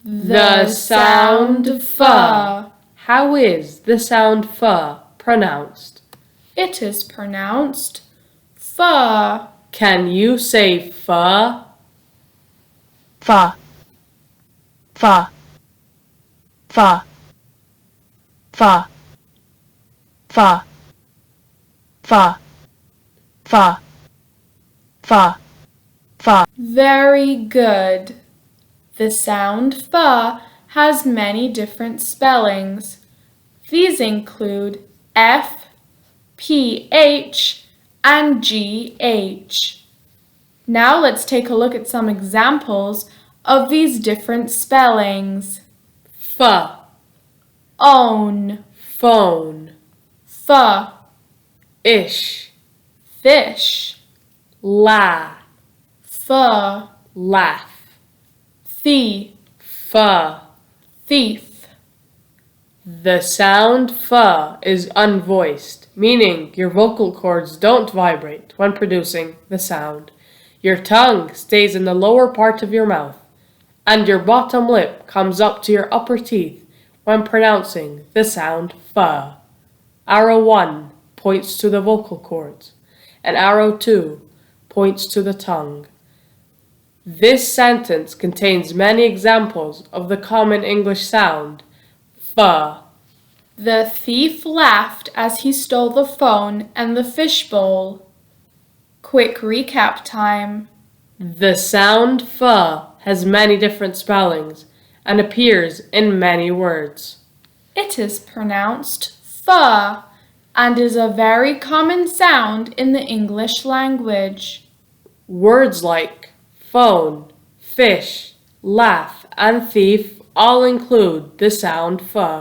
The sound f. How is the sound f pronounced? It is pronounced f. Can you say f? Fa, fa, fa, fa, fa, fa, fa, fa, fa. Very good. The sound f has many different spellings. These include f, ph, and gh. Now let's take a look at some examples of these different spellings. F, Own, phone, f, ish, fish, la, f, laugh, f, thief. The sound f is unvoiced, meaning your vocal cords don't vibrate when producing the sound. Your tongue stays in the lower part of your mouth, and your bottom lip comes up to your upper teeth when pronouncing the sound f. Arrow 1 points to the vocal cords, and arrow 2 points to the tongue. This sentence contains many examples of the common English sound f. The thief laughed as he stole the phone and the fishbowl. Quick recap time. The sound f has many different spellings and appears in many words. It is pronounced f and is a very common sound in the English language. Words like phone, fish, laugh, and thief all include the sound f.